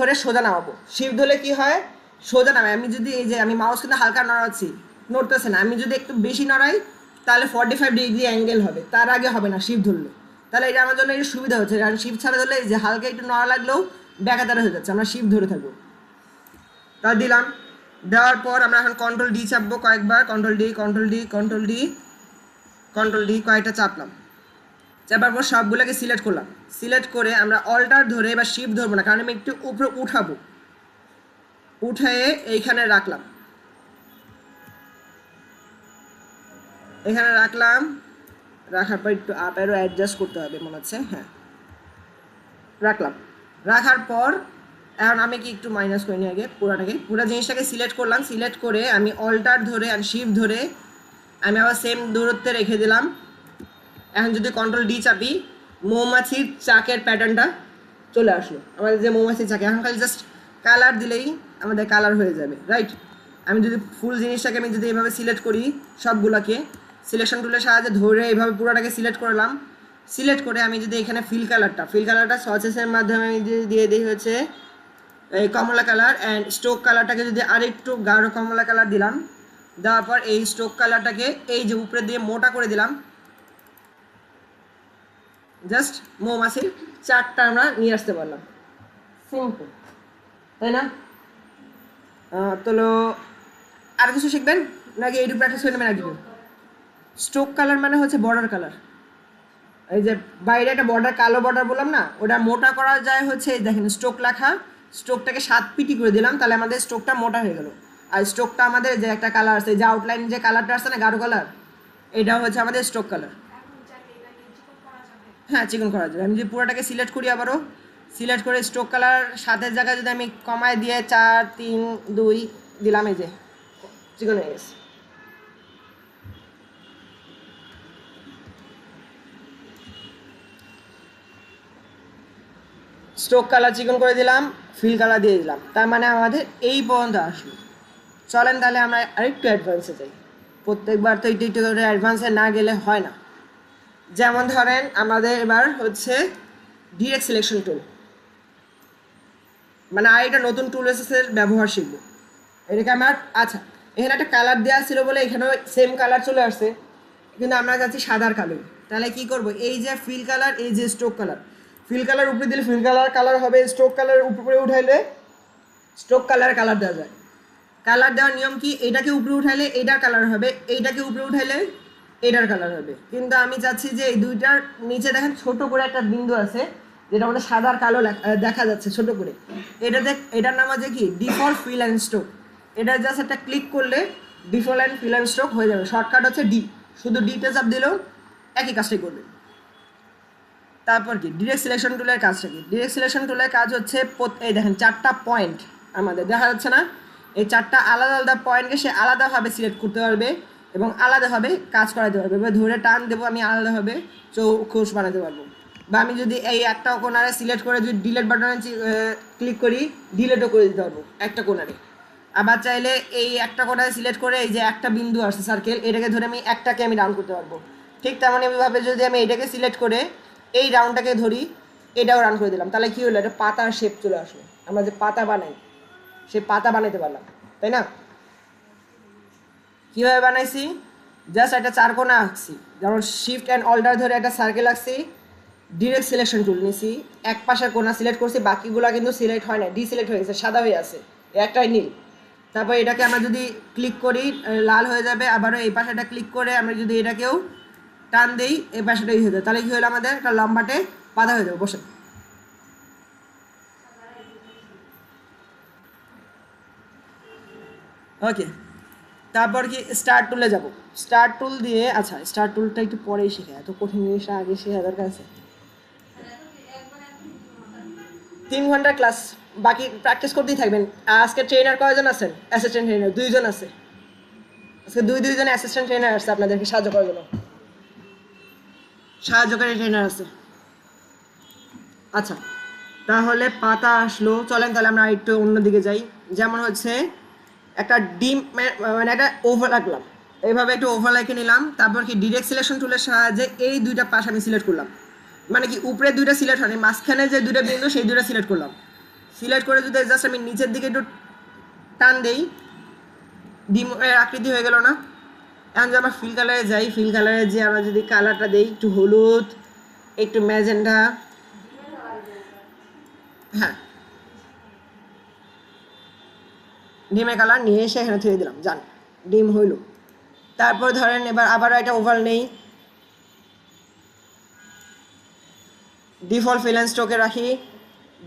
ধরে সোজা নামাবো। শিফট ধরলে কি হয়, সোজা নামে। আমি যদি এই যে আমি মাউস কিন্তু হালকা নড়াচ্ছি, নড়তেছে না, আমি যদি একটু বেশি নড়াই তাহলে 45 ডিগ্রি অ্যাঙ্গেল হবে, তার আগে হবে না শিফট ধরলে। তাহলে এটা আমার জন্য একটু সুবিধা হচ্ছে, কারণ শিফট ছাড়া ধরলে এই যে হালকা একটু নড়া লাগলেও ব্যাকাতারা হয়ে যাচ্ছে, আমরা শিফট ধরে থাকবো। তা দিলাম, দেওয়ার পর আমরা এখন কন্ট্রোল ডি চাপবো কয়েকবার, control D control D control D control D কয়েকটা চাপলাম। চাপার পর সবগুলোকে সিলেক্ট করলাম। সিলেক্ট করে আমরা অল্টার ধরে এবার শিফট ধরবো না, কারণ আমি একটু উপরে উঠাবো, উঠিয়ে এইখানে রাখলাম, এখানে রাখলাম। রাখার পর একটু আপ অ্যারো অ্যাডজাস্ট করতে হবে মনে হচ্ছে, হ্যাঁ রাখলাম। রাখার পর এখন আমি কি একটু মাইনাস করে নিই আগে পুরোটাকে, পুরো জিনিসটাকে সিলেক্ট করলাম। সিলেক্ট করে আমি অল্টার ধরে আর শিফট ধরে আমি আবার সেম দূরত্বে রেখে দিলাম। এখন যদি কন্ট্রোল ডি চাপি, মৌমাছির চাকের প্যাটার্নটা চলে আসলো, আমাদের যে মৌমাছির চাকে। এখন খালি জাস্ট কালার দিলেই আমাদের কালার হয়ে যাবে, রাইট। আমি যদি ফুল জিনিসটাকে আমি যদি এভাবে সিলেক্ট করি, সবগুলোকে সিলেকশন টুলের সাহায্যে ধরে এইভাবে পুরোটাকে সিলেক্ট করলাম। সিলেক্ট করে আমি যদি এখানে ফিল কালারটা সসেসের মাধ্যমে আমি যদি দিয়ে দিই হচ্ছে এই কমলা কালার, অ্যান্ড স্ট্রোক কালারটাকে যদি আরেকটু গাঢ় কমলা কালার দিলাম। দেওয়ার পর এই স্ট্রোক কালারটাকে এই যে উপরে দিয়ে মোটা করে দিলাম, জাস্ট মৌমাছির চারটা আমরা নিয়ে আসতে পারলাম, সিম্পল, তাই না? তো আর কিছু শিখবেন নাকি এইটুকু প্র্যাকটিস করে নেবেন একদিন? স্ট্রোক কালার মানে হচ্ছে বর্ডার কালার। এই যে বাইরে একটা বর্ডার, কালো বর্ডার বললাম না, ওটা মোটা করা যায় হচ্ছে দেখেন স্ট্রোক লেখা, স্ট্রোকটাকে 7 পিটি করে দিলাম, তাহলে আমাদের স্ট্রোকটা মোটা হয়ে গেল। আর স্ট্রোকটা আমাদের যে একটা কালার আছে, যে আউটলাইন যে কালারটা আসছে না গাঢ় কালার, এটাও হচ্ছে আমাদের স্ট্রোক কালার। হ্যাঁ চিকন করা যাবে। আমি যদি পুরোটাকে সিলেক্ট করি, আবারও সিলেক্ট করে স্ট্রোক কালার 7-এর জায়গায় যদি আমি কমায় দিয়ে 4 3 2 দিলাম, এই যে চিকন হয়ে গেছে। স্ট্রোক কালার চিকন করে দিলাম, ফিল কালার দিয়ে দিলাম, তার মানে আমাদের এই পর্যন্ত আসলো। চলেন তাহলে আমরা আরেকটু অ্যাডভান্সে যাই। প্রত্যেকবার তো একটু একটু করে অ্যাডভান্সে না গেলে হয় না। যেমন ধরেন আমাদের এবার হচ্ছে ডিরেক্ট সিলেকশন টুল, মানে আরেকটা নতুন টুল এসেসের ব্যবহার শিখবো। এটাকে আমার আচ্ছা এখানে একটা কালার দেওয়া ছিল বলে এখানেও সেম কালার চলে আসছে, কিন্তু আমরা যাচ্ছি সাদার কালো। তাহলে কি করব, এই যে ফিল কালার, এই যে স্ট্রোক কালার, ফিল কালার উপরে দিলে ফিল কালার হবে, স্ট্রোক কালার উপরে উঠাইলে স্ট্রোক কালার দেওয়া যায়। কালার দেওয়ার নিয়ম কি, এইটাকে উপরে উঠাইলে এইটার কালার হবে, এইটাকে উপরে উঠাইলে এইটার কালার হবে। কিন্তু আমি চাচ্ছি যে এই দুইটার নিচে দেখেন ছোট করে একটা বিন্দু আছে, যেটা আমাদের সাদার কালো দেখা যাচ্ছে ছোট করে, এটার নাম আছে কি ডিফল্ট ফিল অ্যান্ড স্ট্রোক। এটা জাস্ট একটা ক্লিক করলে default and fill and stroke হয়ে যাবে। শর্টকাট হচ্ছে ডি, শুধু ডিতে চাপ দিলেও একই কাজটাই করবে। তারপর কি ডিরেক্ট সিলেকশন টুলের কাজটা কি, ডিরেক্ট সিলেকশন টুলের কাজ হচ্ছে এই দেখেন 4টা পয়েন্ট আমাদের দেখা যাচ্ছে না, এই 4টা আলাদা আলাদা পয়েন্টকে সে আলাদাভাবে সিলেক্ট করতে পারবে এবং আলাদাভাবে কাজ করাতে পারবে। এবার ধরে টান দেবো আমি আলাদাভাবে চৌখোশ বানাতে পারবো। বা আমি যদি এই একটা কোণারে সিলেক্ট করে যদি ডিলেট বাটনে ক্লিক করি, ডিলেটও করে দিতে পারবো একটা কোণারে। আবার চাইলে এই একটা কোণারে সিলেক্ট করে এই যে একটা বিন্দু আসছে সার্কেল, এটাকে ধরে আমি একটাকে আমি রাউন্ড করতে পারবো। ঠিক তেমনইভাবে যদি আমি এটাকে সিলেক্ট করে এই রাউন্ডটাকে ধরি, এটাও রান করে দিলাম, তাহলে কী হলো, এটা পাতার শেপ চলে আসলো। আমরা যে পাতা বানাই সে পাতা বানাইতে পারলাম, তাই না? কীভাবে বানাইছি, জাস্ট একটা 4 কোণা আঁকছি, যেমন শিফট অ্যান্ড অল্টার ধরে একটা সার্কেল আঁকছি, ডিরেক্ট সিলেকশন টুল নিছি, এক পাশের কোণা সিলেক্ট করছি, বাকিগুলো কিন্তু সিলেক্ট হয় না, ডিসিলেক্ট হয়ে গেছে, সাদা হয়ে আছে, একটাই নীল। তারপর এটাকে আমরা যদি ক্লিক করি লাল হয়ে যাবে, আবারও এই পাশেটা ক্লিক করে আমরা যদি এটাকেও টান দেই এই পাশেটাই হয়ে যাবে, তাহলে কী হলো আমাদের একটা লম্বাটে পাতা হয়ে যাবে। বসে ওকে, তারপর কি স্টার টুলে যাব। স্টার টুল দিয়ে আচ্ছা স্টার টুলটা একটু পরেই শেখা, এত কঠিন জিনিসটা আগে শেখা দরকার আছে। 3 ঘন্টার ক্লাস, বাকি প্র্যাকটিস করতেই থাকবেন। আজকে ট্রেনার কয়জন আছেন? অ্যাসিস্ট্যান্ট ট্রেনার 2 জন আছে, আজকে 2 জন অ্যাসিস্ট্যান্ট ট্রেনার আসছে আপনাদেরকে সাহায্য করার জন্য, সাহায্যকারী ট্রেনার আছে। আচ্ছা তাহলে পাতা আসলো, চলেন তাহলে আমরা একটু অন্যদিকে যাই। যেমন হচ্ছে একটা ডিম মানে একটা ওভার আঁকলাম, এইভাবে একটু ওভার এঁকে নিলাম। তারপর কি ডিরেক্ট সিলেকশন টুলের সাহায্যে এই দুইটা পাশ আমি সিলেক্ট করলাম, মানে কি উপরে দুইটা সিলেক্ট হয়নি, মাঝখানে যে দুইটা বিন্দু সেই দুইটা সিলেক্ট করলাম। সিলেক্ট করে যদি জাস্ট আমি নিচের দিকে একটু টান দেই, ডিম আকৃতি হয়ে গেল না? এখন যদি আমরা ফিল কালারে যাই, ফিল কালারে যে আমরা যদি কালারটা দিই একটু হলুদ, একটু ম্যাজেন্ডা, হ্যাঁ ডিমের কালার নিয়ে এসে এখানে ছেড়ে দিলাম, যান ডিম হইল। তারপর ধরেন এবার আবারও একটা ওভাল নেই, ডিফল্ট ফিল অ্যান্ড স্ট্রোকে রাখি,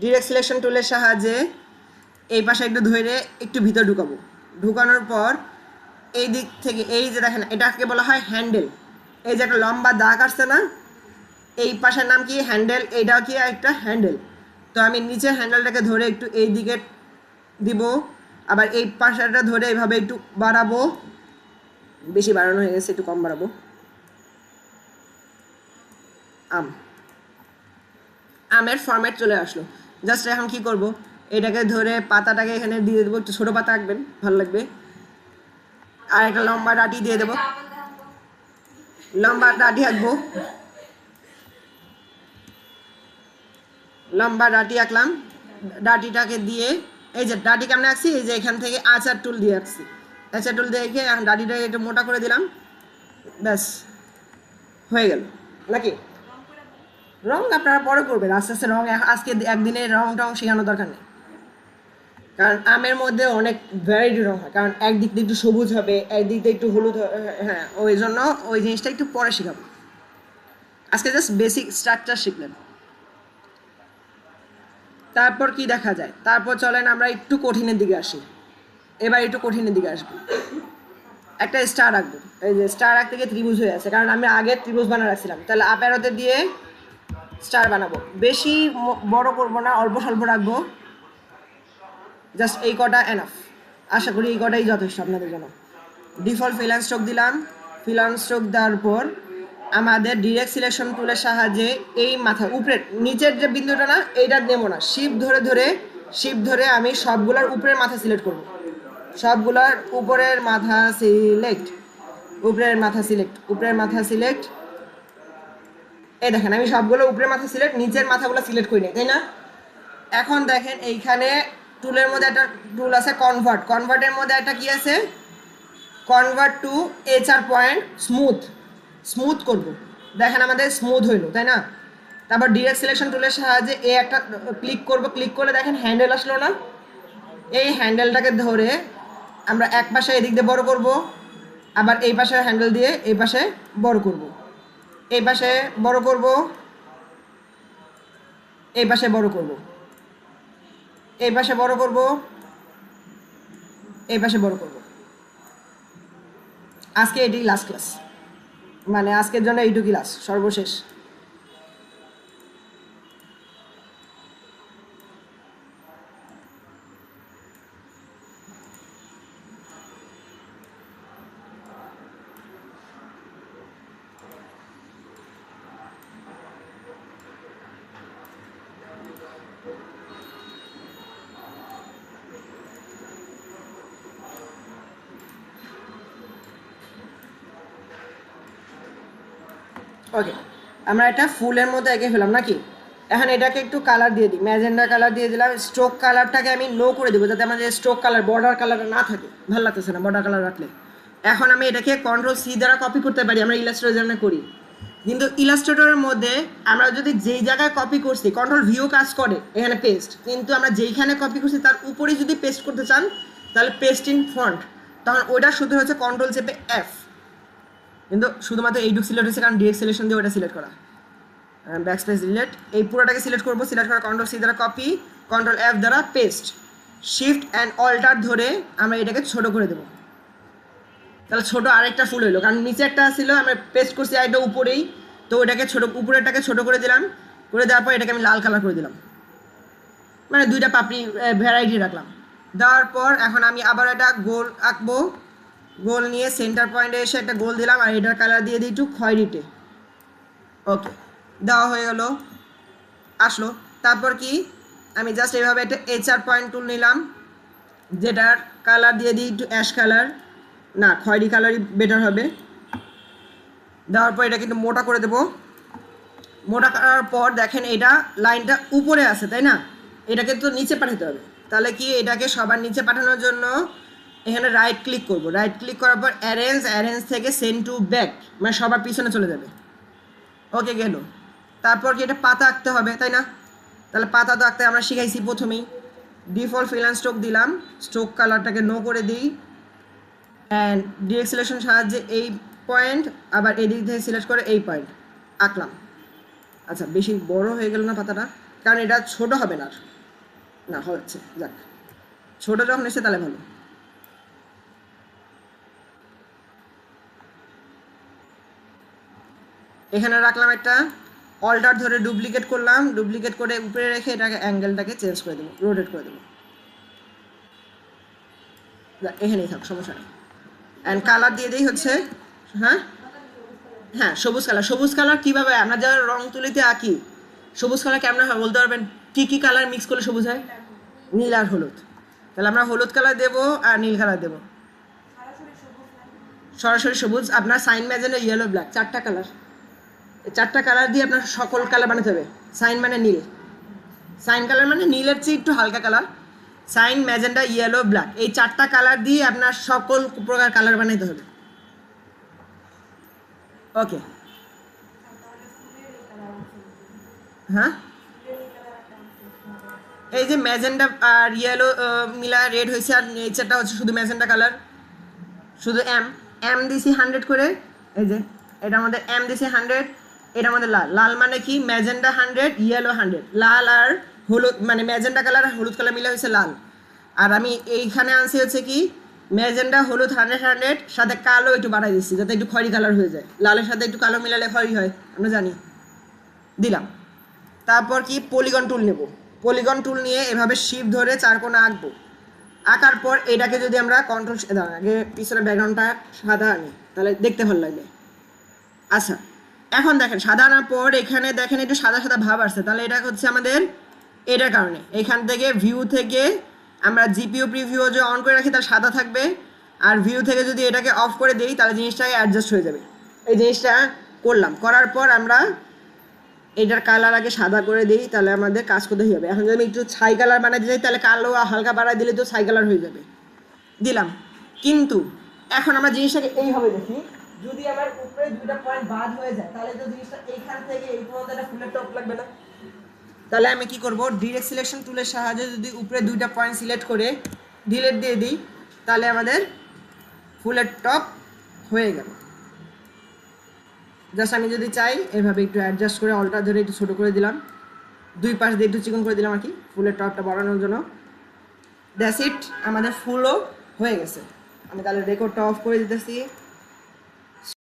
ডিরেক্ট সিলেকশন টুলের সাহায্যে এই পাশে একটু ধরে একটু ভিতর ঢুকাবো। ঢুকানোর পর এই দিক থেকে এই যে দেখেন এটাকে বলা হয় হ্যান্ডেল, এই যে একটা লম্বা দাগ আসছে না, এই পাশের নাম কি হ্যান্ডেল, এইটাও কি একটা হ্যান্ডেল। তো আমি নিচের হ্যান্ডেলটাকে ধরে একটু এই দিকে দিব, আবার এই পাশাটা ধরে এইভাবে একটু বাড়াবো, বেশি বাড়ানো হয়ে গেছে, একটু কম বাড়াবো। আমের ফরম্যাট চলে আসলো। জাস্ট এখন কি করব, এটাকে ধরে পাতাটাকে এখানে দিয়ে দেবো, একটু ছোটো পাতা আঁকবেন ভালো লাগবে, আর একটা লম্বা ডাঁটি দিয়ে দেবো, লম্বা ডাঁটি আঁকবো, লম্বা ডাঁটি আঁকলাম। ডাঁটিটাকে দিয়ে এই যে ডাঁটি কেমন আঁকছি, এই যে এখান থেকে আচার টুল দিয়ে আঁকছি, আচার টুল দিয়ে এখন ডাঁটিটাকে একটু মোটা করে দিলাম, ব্যাস হয়ে গেল নাকি? রং আপনারা পরে করবেন, আস্তে আস্তে রং আজকে একদিনে রং টং শেখানোর দরকার নেই, কারণ আমের মধ্যে অনেক ভ্যারাইটি রং হয়, কারণ একদিক দিয়ে একটু সবুজ হবে, একদিক দিয়ে একটু হলুদ, হ্যাঁ ওই জন্য ওই জিনিসটা একটু পরে শেখাবো, আজকে জাস্ট বেসিক স্ট্রাকচার শিখলেন। তারপর কি দেখা যায়, তারপর চলেন আমরা একটু কঠিনের দিকে আসি। এবার একটু কঠিনের দিকে আসবো, একটা স্টার আঁকবো। এই যে স্টার আঁকতে গিয়ে ত্রিভুজ হয়ে আছে, কারণ আমি আগে ত্রিভুজ বানা রাখছিলাম, তাহলে আপ অ্যারোতে দিয়ে স্টার বানাবো। বেশি বড় করবো না, অল্প স্বল্প রাখবো, জাস্ট এই কটা এনাফ, আশা করি এই কটাই যথেষ্ট আপনাদের জন্য। ডিফল্ট ফিল অ্যান্ড স্ট্রোক দিলাম, ফিল অ্যান্ড স্ট্রোক দেওয়ার পর আমাদের ডিরেক্ট সিলেকশন টুলের সাহায্যে এই মাথা উপরের নিচের যে বিন্দুটা না, এইটা দেবো না, শিফট ধরে আমি সবগুলোর উপরের মাথা সিলেক্ট করব, সবগুলোর উপরের মাথা সিলেক্ট, উপরের মাথা সিলেক্ট। এই দেখেন আমি সবগুলো উপরের মাথা সিলেক্ট, নিচের মাথাগুলো সিলেক্ট করি না, তাই না? এখন দেখেন এইখানে টুলের মধ্যে একটা টুল আছে কনভার্টের মধ্যে একটা কি আছে, convert to HR point smooth করব। দেখেন আমাদের স্মুথ হইলো, তাই না? তারপর ডিরেক্ট সিলেকশন টুলের সাহায্যে এই একটা ক্লিক করলে দেখেন হ্যান্ডেল আসলো না, এই হ্যান্ডেলটাকে ধরে আমরা এক পাশে এদিক দিয়ে বড় করব, আবার এই পাশে হ্যান্ডেল দিয়ে এই পাশে বড় করব, এই পাশে বড় করব, এই পাশে বড় করব, এই পাশে বড় করব, এই পাশে বড় করব। আজকে এটি লাস্ট ক্লাস, মানে আজকের জন্য এইটুকুই লাস্ট, সর্বশেষ। ওকে, আমরা এটা ফুলের মধ্যে এঁকে ফেলাম নাকি? এখন এটাকে একটু কালার দিয়ে দিই, ম্যাজেন্ডা কালার দিয়ে দিলাম। স্ট্রোক কালারটাকে আমি নো করে দেবো, যাতে আমাদের স্ট্রোক কালার বর্ডার কালারটা না থাকে, ভালো লাগতেছে না বর্ডার কালার রাখলে। এখন আমি এটাকে কন্ট্রোল-সি দ্বারা কপি করতে পারি, আমরা ইলাস্ট্রেটর যেমন করি, কিন্তু ইলাস্ট্রেটরের মধ্যে আমরা যদি যেই জায়গায় কপি করছি কন্ট্রোল-ভিও কাজ করে এখানে পেস্ট, কিন্তু আমরা যেইখানে কপি করছি তার উপরেই যদি পেস্ট করতে চান তাহলে পেস্ট ইন ফন্ট, তখন ওইটা শুধু হচ্ছে কন্ট্রোল-চেপে-এফ, কিন্তু শুধুমাত্র এইটুকু সিলেক্ট হয়েছে কারণ ডিরেক্ট সিলেকশন দিয়ে ওটা সিলেক্ট করা। ব্যাকস্পেস ডিলিট, এই পুরোটাকে সিলেক্ট করবো, সিলেক্ট করা কন্ট্রোল-সি দ্বারা কপি, কন্ট্রোল-এফ দ্বারা পেস্ট, শিফট অ্যান্ড অল্টার ধরে আমরা এটাকে ছোটো করে দেবো, তাহলে ছোটো আরেকটা ফুল হইলো, কারণ নিচে একটা ছিল আমরা পেস্ট করছি আরেকটা উপরেই, তো ওটাকে ছোটো, উপরেরটাকে ছোটো করে দিলাম, করে দেওয়ার পর এটাকে আমি লাল কালার করে দিলাম, মানে দুইটা পাপড়ি ভ্যারাইটি রাখলাম। দেওয়ার পর এখন আমি আবার একটা গোল আঁকবো, গোল নিয়ে সেন্টার পয়েন্টে এসে একটা গোল দিলাম, আর এটার কালার দিয়ে দিই একটু খয়েরিটে। ওকে, দেওয়া হয়ে গেল, আসলো। তারপর কি আমি জাস্ট এইভাবে একটা এইচআর পয়েন্ট টুল নিলাম, যেটার কালার দিয়ে দিই একটু অ্যাশ কালার, না খয়েরি কালারই বেটার হবে। দেওয়ার পর এটা কিন্তু মোটা করে দেবো, মোটা করার পর দেখেন এটা লাইনটা উপরে আছে, তাই না? এটাকে তো নিচে পাঠাতে হবে। তাহলে কি এটাকে সবার নিচে পাঠানোর জন্য এখানে রাইট ক্লিক করব, রাইট ক্লিক করার পর অ্যারেঞ্জ থেকে সেন্ড টু ব্যাক, মানে সবার পিছনে চলে যাবে। ওকে গেল। তারপর কি এটা পাতা আঁকতে হবে তাই না? তাহলে পাতা তো আঁকতে আমরা শিখাইছি প্রথমেই। ডিফল্ট ফিল অ্যান্ড স্ট্রোক দিলাম, স্ট্রোক কালারটাকে নো করে দিই, অ্যান্ড ডিরেক্ট সিলেকশন সাহায্যে এই পয়েন্ট আবার এদিক থেকে সিলেক্ট করে এই পয়েন্ট আঁকলাম। আচ্ছা বেশি বড় হয়ে গেল না পাতাটা, কারণ এটা ছোট হবে না, না হচ্ছে, যাক ছোট যখন এসে তাহলে ভালো। এখানে রাখলাম একটা, অল্টার ধরে ডুপ্লিকেট করলাম, ডুপ্লিকেট করে উপরে রেখে এটাকে অ্যাঙ্গেলটাকে চেঞ্জ করে দেবো, রোটেট করে দেবো, এখানেই থাক সমস্যা নেই। অ্যান্ড কালার দিয়ে দিই হচ্ছে, হ্যাঁ হ্যাঁ সবুজ কালার। সবুজ কালার কীভাবে আমরা যারা রং তুলিতে আঁকি, সবুজ কালার কেমন হয় বলতে পারবেন? কী কী কালার মিক্স করলে সবুজ হয়? নীল আর হলুদ। তাহলে আমরা হলুদ কালার দেবো আর নীল কালার দেবো। সরাসরি সবুজ, আপনার সাইন ম্যাজেন্টা ইয়েলো ব্ল্যাক, 4টা কালার। এই 4টা কালার দিয়ে আপনার সকল কালার বানাতে হবে। সাইন মানে নীল, সাইন কালার মানে নীলের চেয়ে একটু হালকা colour, cyan magenta yellow black, এই 4টা কালার দিয়ে আপনার সকল প্রকার কালার বানাইতে হবে। ওকে হ্যাঁ, এই যে ম্যাজেন্টা আর ইয়েলো মিলা রেড হয়েছে, আর নেচারটা হচ্ছে শুধু ম্যাজেন্টা কালার, শুধু এম দিছি 100 করে, এই যে এটার মধ্যে এম দিছি 100, এটার মধ্যে লাল, লাল মানে কি ম্যাজেন্টা 100 ইয়েলো 100, লাল আর হলুদ মানে ম্যাজেন্টা কালার আর হলুদ কালার মিলে হয়েছে লাল। আর আমি এইখানে আনছি হচ্ছে কি ম্যাজেন্টা হলুদ 100 সাথে কালো একটু বাড়াই দিচ্ছি যাতে একটু খয়েরি কালার হয়ে যায়, লালের সাথে একটু কালো মিলালে খয়েরি হয় আমরা জানি, দিলাম। তারপর কি পলিগন টুল নেব, পলিগন টুল নিয়ে এভাবে শিপ ধরে 4 কোণা আঁকবো। আঁকার পর এটাকে যদি আমরা কন্ট্রোল, আগে পিছনে ব্যাকগ্রাউন্ডটা সাদা আনি তাহলে দেখতে ভালো লাগবে। আচ্ছা এখন দেখেন সাদা আনার পর এখানে দেখেন একটু সাদা সাদা ভাব আসছে, তাহলে এটা হচ্ছে আমাদের এটার কারণে। এখান থেকে ভিউ থেকে আমরা জিপিও প্রিভিউ যদি অন করে রাখি তাহলে সাদা থাকবে, আর ভিউ থেকে যদি এটাকে অফ করে দিই তাহলে জিনিসটাকে অ্যাডজাস্ট হয়ে যাবে। এই জিনিসটা করলাম, করার পর আমরা এটার কালার আগে সাদা করে দিই, তাহলে আমাদের কাজ করতে হবে। এখন যদি আমি একটু ছাই কালার বানাতে চাই তাহলে কালো হালকা বাড়াই দিলে তো ছাই কালার হয়ে যাবে, দিলাম। কিন্তু এখন আমরা জিনিসটাকে এইভাবে দেখি, যদি আমার উপরে 2টা পয়েন্ট বাদ হয়ে যায় তাহলে তো জিনিসটা এইখান থেকে এই পর্যন্ত একটা ফুলের টপ লাগবে না। তাহলে আমি কি করব, ডিরেক্ট সিলেকশন টুলের সাহায্যে যদি উপরে 2টা পয়েন্ট সিলেক্ট করে ডিলিট দিয়ে দিই তাহলে আমাদের ফুলের টপ হয়ে গেল। জাস্ট আমি যদি চাই এভাবে একটু অ্যাডজাস্ট করে অল্টার ধরে একটু ছোটো করে দিলাম, 2 পাশ দিয়ে একটু চিকন করে দিলাম আর কি ফুলের টপটা বাড়ানোর জন্য। দ্যাটস ইট, আমাদের ফুলও হয়ে গেছে। আমি তাহলে রেকর্ডটা অফ করে দিতেছি।